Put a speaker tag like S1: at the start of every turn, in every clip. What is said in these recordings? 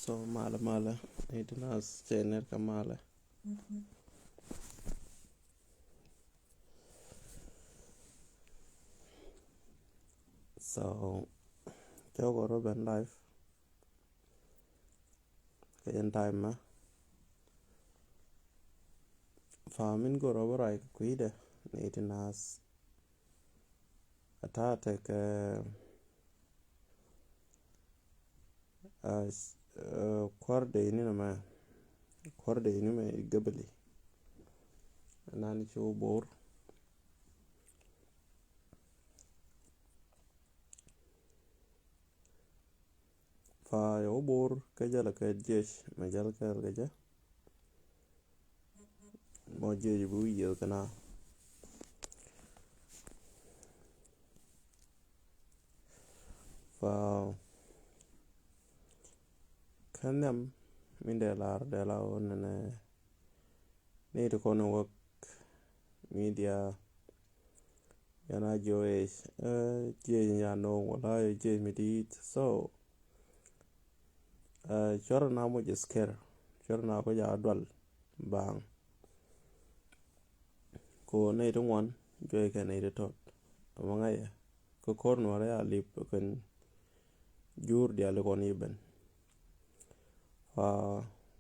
S1: So mala it nas chener kamala. So jogo Robin life kayan time ma famin go roborai kuide it nas atate ke kwarde ini ma kwarde ini me gabali nani cho bor fa yo bor kajala ka jesh majal ka gaja mo jeji bu yel kana fa kanam min de la on ne to kono work media yana joes je ya no wala je medit so chora na mo je scare chora na ko ya dwal bang ko ne to one joy ka ne to amanga ya ko korno ya lip kan jur dia le kon iben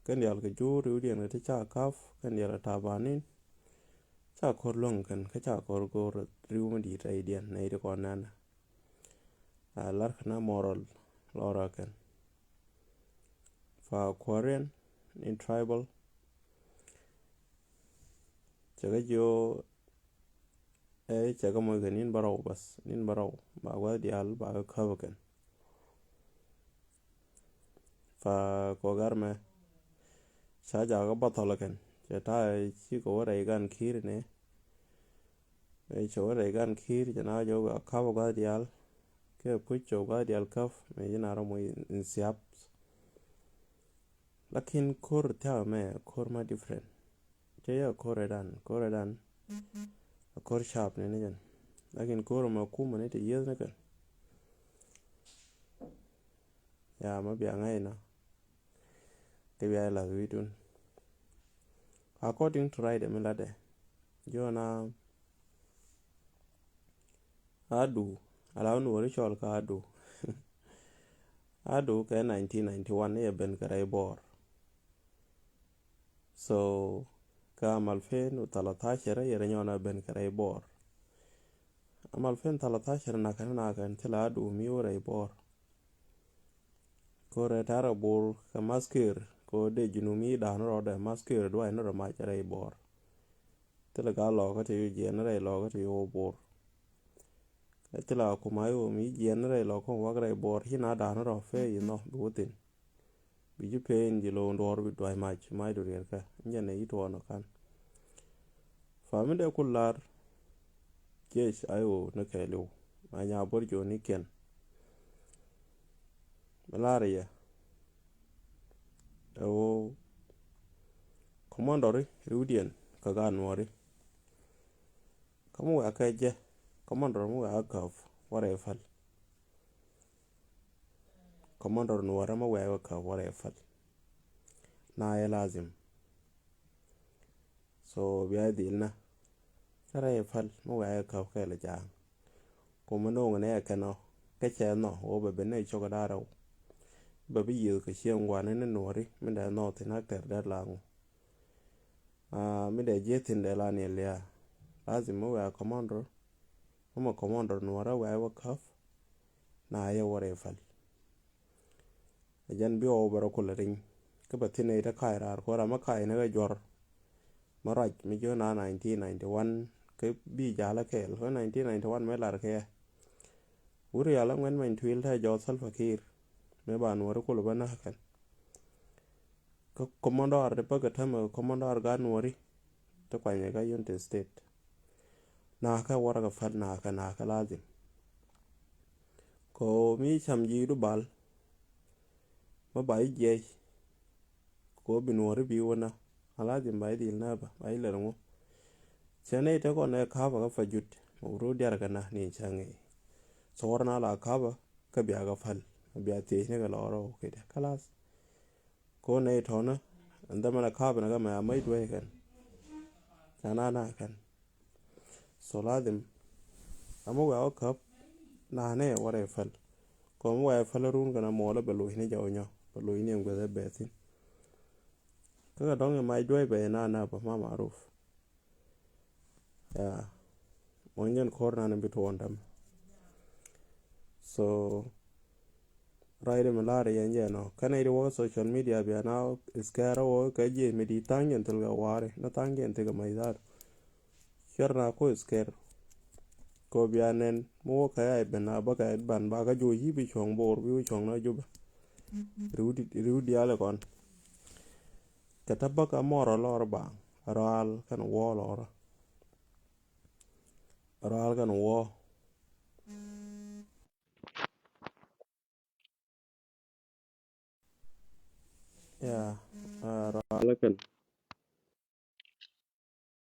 S1: kan dia ke jur u dia ne ta cha kaf kan dia ta banin cha kor long kan ka cha kor go riu ma di tai dia ne to kon nan lar kana moral lora kan Korean in tribal chaga jo chaga mo ganin barau bas nin barau ba wa dial ba ka kan ko garme cha ja ga batala kan ta chi ko re gan khir ne cho re gan khir jana jo ga ka ga dial ke pucho ga dial kaf me jina ro mo in siap lakin kor ta me kor ma different ya koredan kor sharp ne jan lakin kor ma kuma ne te yes ne kan ya ma biya ngai na te biya la vidun according to right emilade jona adu alaun wori chol ka adu ka 1991 ne ben karai bor so ka malfen u 13 yere nyona ben karai bor amalfen 13 na kan tila adu mi wori bor kore tara bor ka maskir ko de junumi da no de maskir do no ma karai bor tila ga lo ka te je na re lo ka te yo bor tila kuma yo mi je na re lo ko wa karai bor hina da no fe no butin bi ju pe ndi lo ndor bi do mai do rer ka nyane ito no kan fami de kullar kesh ayo na kelo ma nya bor jo ni ken malaria o commandori rudien ka ganwori kamu aka je commandor mu aka ware fal commandor no wara ma wa ka ware fal na ya lazim so biya dilna kare fal mu wa ka la ja kuma no ne ka no ka che no o be ne cho ga daro ba bi yu ka shen gwa ne nori min da no tin akter da langu mi da je tin da la ne ya lazim mu wa commander kuma commander no wara wa ka na ya ware fal jan bi o baro kularin ka batine ta kairar ko ra makai na ga jor maraj mi jo na 1991 ke bi jala ke 1991 me lar ke uri ala ngwen men twil ta jo sal fakir me ban wor ko bana kan ko commandor de paga tama commandor ga nori to kwanye ga United State na ka wara ga fal na ka lazim ko mi chamji du bal ma bai je ko binori bi wona alazim bai dil na ba bai lermo chane te ko ne ka ba fa jut mo ro diar ga na ni change so warna la ka ba ka biya ga fal biya te ne ga loro ke da kalas ko ne tona anda mana kabana ga ma mai dwe kan na kan so ladim amu ga kap na ne wore fal ko mu wa fal run kana mo la belu ni jaw nyo belu ni ngwe be tin kaga dong mai dwe be na ba ma maruf ya mongen korna ne bitu wondam so raide malare yanje no kana ide wo social media be na iskara wo ka je medi tangen tul ga ware na tangen te ga mai dar sharna ko isker ko bianen mo ka ai bena ba ka ban ba ka jo yi bi chong bor bi chong na juba rudi ale kon kataba ka moro lor ba ral kan wo lor ral kan wo ya ral kan